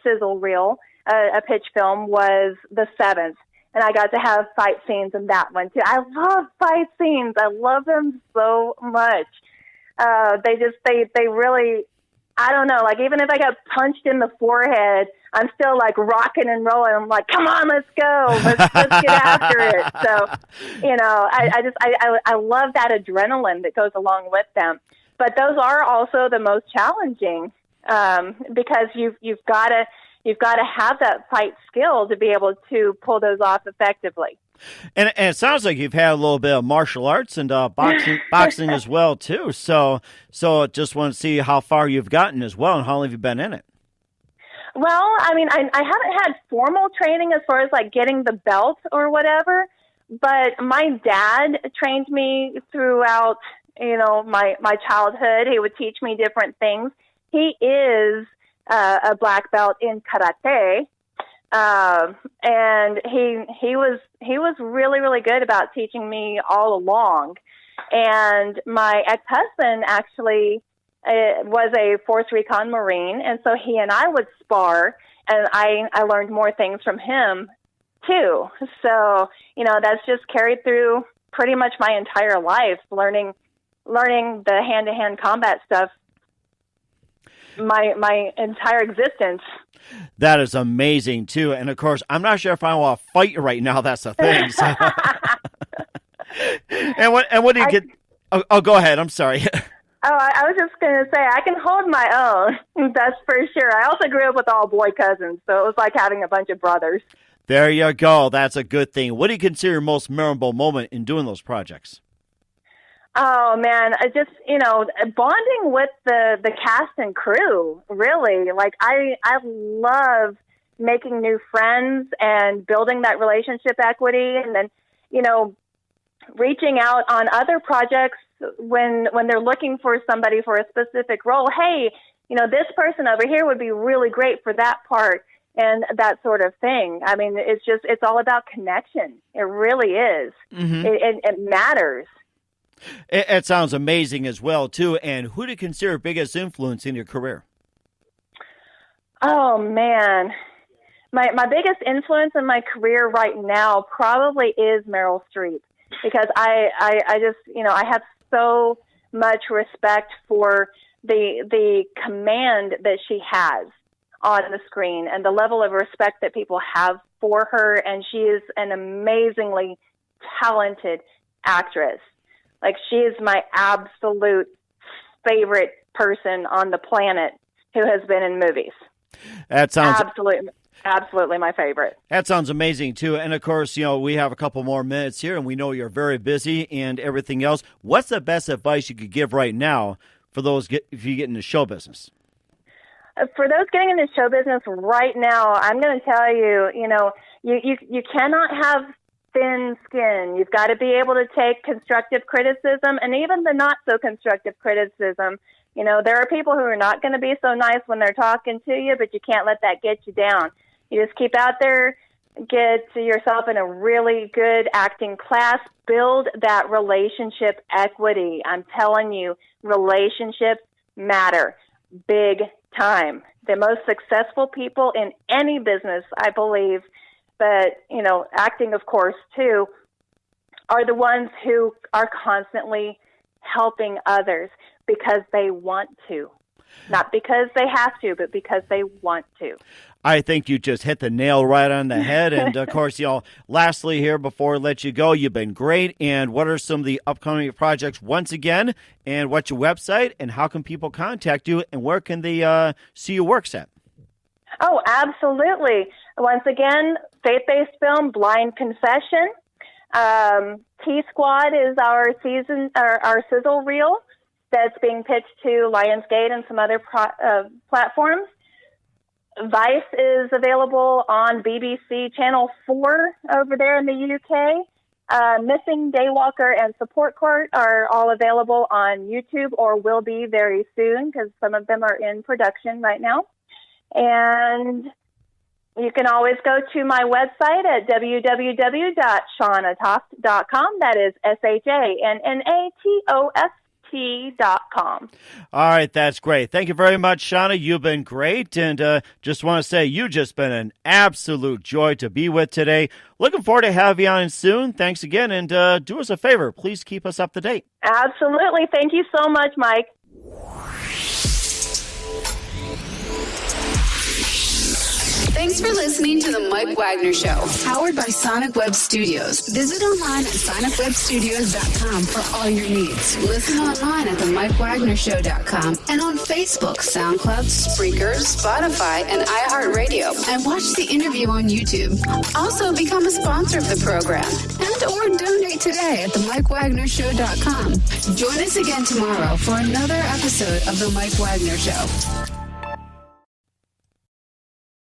sizzle reel, a pitch film, was the 7th. And I got to have fight scenes in that one, too. I love fight scenes. I love them so much. They really, I don't know, like, even if I got punched in the forehead, I'm still, like, rocking and rolling. I'm like, come on, let's go. Let's get after it. So, I love that adrenaline that goes along with them. But those are also the most challenging, because you've got to have that fight skill to be able to pull those off effectively. And it sounds like you've had a little bit of martial arts and boxing as well too. So just want to see how far you've gotten as well, and how long have you been in it? Well, I mean, I haven't had formal training as far as like getting the belt or whatever, but my dad trained me throughout, my childhood. He would teach me different things. He is a black belt in karate. And he was really, really good about teaching me all along. And my ex-husband actually was a Force Recon Marine, and so he and I would spar, and I learned more things from him too. So, that's just carried through pretty much my entire life, learning the hand-to-hand combat stuff my entire existence. That is amazing too. And of course, I'm not sure if I want to fight you right now. That's the thing. So. and what do you get? Oh, go ahead. I'm sorry. I was just going to say, I can hold my own. That's for sure. I also grew up with all boy cousins, so it was like having a bunch of brothers. There you go. That's a good thing. What do you consider your most memorable moment in doing those projects? Oh, man, I just, bonding with the cast and crew, really. Like, I love making new friends and building that relationship equity, and then, reaching out on other projects when they're looking for somebody for a specific role. Hey, this person over here would be really great for that part, and that sort of thing. I mean, it's all about connection. It really is. Mm-hmm. It matters. It sounds amazing as well, too. And who do you consider biggest influence in your career? Oh, man. My biggest influence in my career right now probably is Meryl Streep, because I just, I have so much respect for the command that she has on the screen and the level of respect that people have for her. And she is an amazingly talented actress. Like, she is my absolute favorite person on the planet who has been in movies. That sounds absolutely my favorite. That sounds amazing too. And of course, we have a couple more minutes here, and we know you're very busy and everything else. What's the best advice you could give right now for those if you get into show business? For those getting into show business right now, I'm going to tell you, you cannot have thin skin. You've got to be able to take constructive criticism, and even the not so constructive criticism. There are people who are not going to be so nice when they're talking to you, but you can't let that get you down. You just keep out there, get yourself in a really good acting class, build that relationship equity. I'm telling you, relationships matter big time. The most successful people in any business, I believe, but, acting, of course, too, are the ones who are constantly helping others because they want to. Not because they have to, but because they want to. I think you just hit the nail right on the head. And, of course, lastly here, before I let you go, you've been great. And what are some of the upcoming projects once again? And what's your website? And how can people contact you? And where can they see your works at? Oh, absolutely. Once again, faith-based film, Blind Confession. T-Squad is our sizzle reel that's being pitched to Lionsgate and some other platforms. Vice is available on BBC Channel 4 over there in the UK. Missing, Daywalker, and Support Court are all available on YouTube, or will be very soon, because some of them are in production right now. And you can always go to my website at www.shannatoft.com. That is SHANNATOFT. JetSetRT.com. All right, that's great. Thank you very much, Shanna. You've been great, and just want to say you've just been an absolute joy to be with today. Looking forward to having you on soon. Thanks again, and do us a favor. Please keep us up to date. Absolutely. Thank you so much, Mike. Thanks for listening to the Mike Wagner Show, powered by Sonic Web Studios. Visit online at sonicwebstudios.com for all your needs. Listen online at themikewagnershow.com and on Facebook, SoundCloud, Spreaker, Spotify, and iHeartRadio. And watch the interview on YouTube. Also, become a sponsor of the program and or donate today at themikewagnershow.com. Join us again tomorrow for another episode of The Mike Wagner Show.